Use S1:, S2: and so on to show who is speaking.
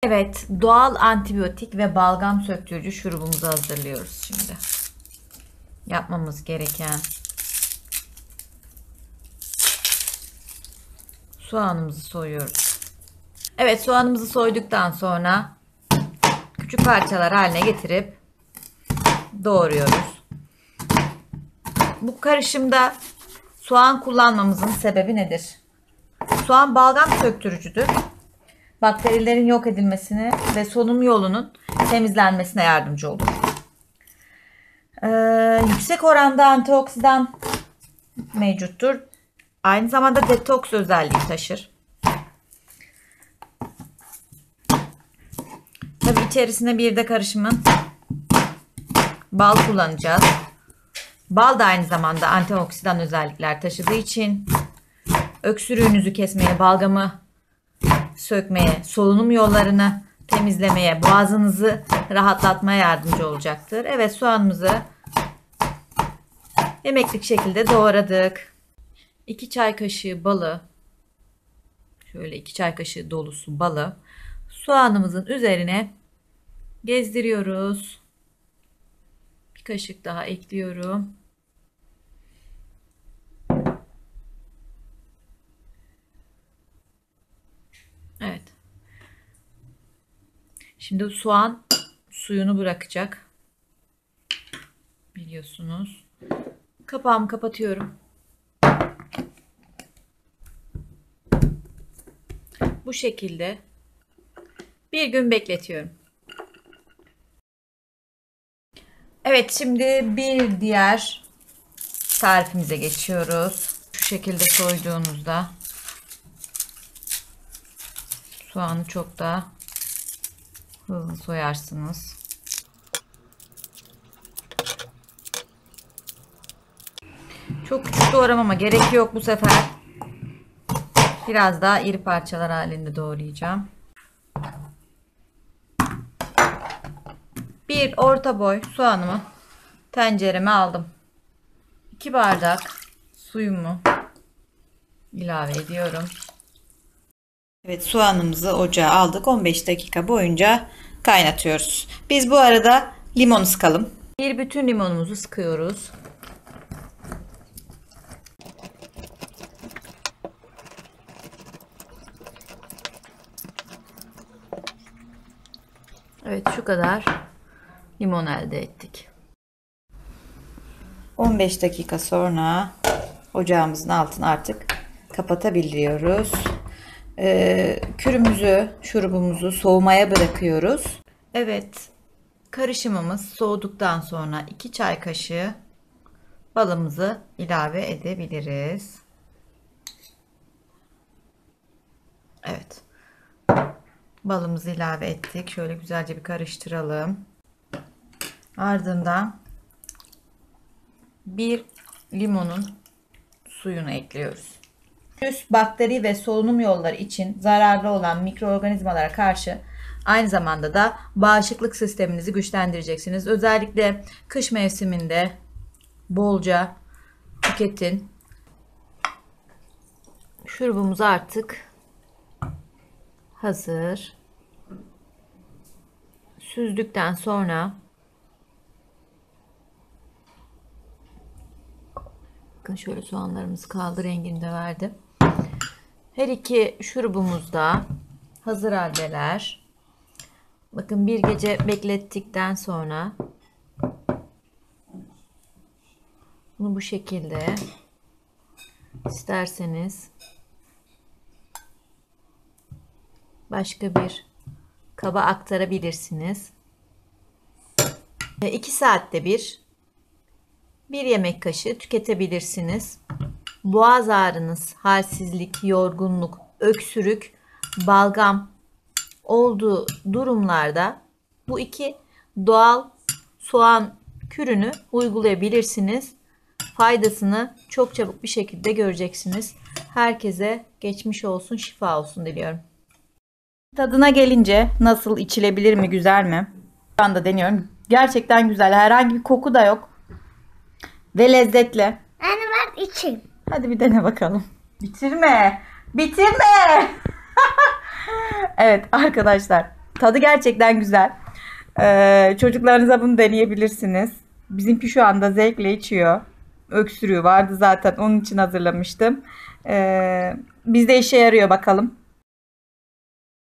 S1: Evet, doğal antibiyotik ve balgam söktürücü şurubumuzu hazırlıyoruz şimdi. Yapmamız gereken soğanımızı soyuyoruz. Evet, soğanımızı soyduktan sonra küçük parçalar haline getirip doğruyoruz. Bu karışımda soğan kullanmamızın sebebi nedir? Soğan balgam söktürücüdür. Bakterilerin yok edilmesine ve solunum yolunun temizlenmesine yardımcı olur. Yüksek oranda antioksidan mevcuttur. Aynı zamanda detoks özelliği taşır. Tabii içerisine bir de karışımın bal kullanacağız. Bal da aynı zamanda antioksidan özellikler taşıdığı için öksürüğünüzü kesmeye, balgamı sökmeye, solunum yollarını temizlemeye, boğazınızı rahatlatmaya yardımcı olacaktır. Evet, soğanımızı yemeklik şekilde doğradık. 2 çay kaşığı balı, şöyle 2 çay kaşığı dolusu balı soğanımızın üzerine gezdiriyoruz. Bir kaşık daha ekliyorum. Evet. Şimdi soğan suyunu bırakacak. Biliyorsunuz. Kapağımı kapatıyorum. Bu şekilde bir gün bekletiyorum. Evet, şimdi bir diğer tarifimize geçiyoruz. Şu şekilde soyduğunuzda soğanı çok daha hızlı soyarsınız. Çok küçük doğramama gerek yok bu sefer. Biraz daha iri parçalar halinde doğrayacağım. Bir orta boy soğanımı tencereme aldım. 2 bardak suyumu ilave ediyorum. Evet, soğanımızı ocağa aldık. 15 dakika boyunca kaynatıyoruz. Biz bu arada limonu sıkalım. Bir bütün limonumuzu sıkıyoruz. Evet, şu kadar limon elde ettik. 15 dakika sonra ocağımızın altını artık kapatabiliyoruz. Kürümüzü, şurubumuzu soğumaya bırakıyoruz. Evet, karışımımız soğuduktan sonra 2 çay kaşığı balımızı ilave edebiliriz. Evet. Balımızı ilave ettik. Şöyle güzelce bir karıştıralım. Ardından bir limonun suyunu ekliyoruz. Virüs, bakteri ve solunum yolları için zararlı olan mikroorganizmalara karşı aynı zamanda da bağışıklık sisteminizi güçlendireceksiniz. Özellikle kış mevsiminde bolca tüketin. Şurubumuz artık hazır. Süzdükten sonra bakın şöyle soğanlarımızı kaldı, rengini de verdim. Her iki şurubumuz da hazır haldeler. Bakın bir gece beklettikten sonra bunu bu şekilde isterseniz başka bir kaba aktarabilirsiniz. 2 saatte bir yemek kaşığı tüketebilirsiniz. Boğaz ağrınız, halsizlik, yorgunluk, öksürük, balgam olduğu durumlarda bu iki doğal soğan kürünü uygulayabilirsiniz. Faydasını çok çabuk bir şekilde göreceksiniz. Herkese geçmiş olsun, şifa olsun diliyorum. Tadına gelince nasıl, içilebilir mi, güzel mi? Şu anda deniyorum. Gerçekten güzel. Herhangi bir koku da yok. Ve lezzetli.
S2: Anne ben içeyim.
S1: Hadi bir dene bakalım. Bitirme. Bitirme. Evet arkadaşlar.
S2: Tadı gerçekten güzel. Çocuklarınıza bunu deneyebilirsiniz. Bizimki şu anda zevkle içiyor. Öksürüğü vardı zaten, onun için hazırlamıştım. Bizde işe yarıyor bakalım.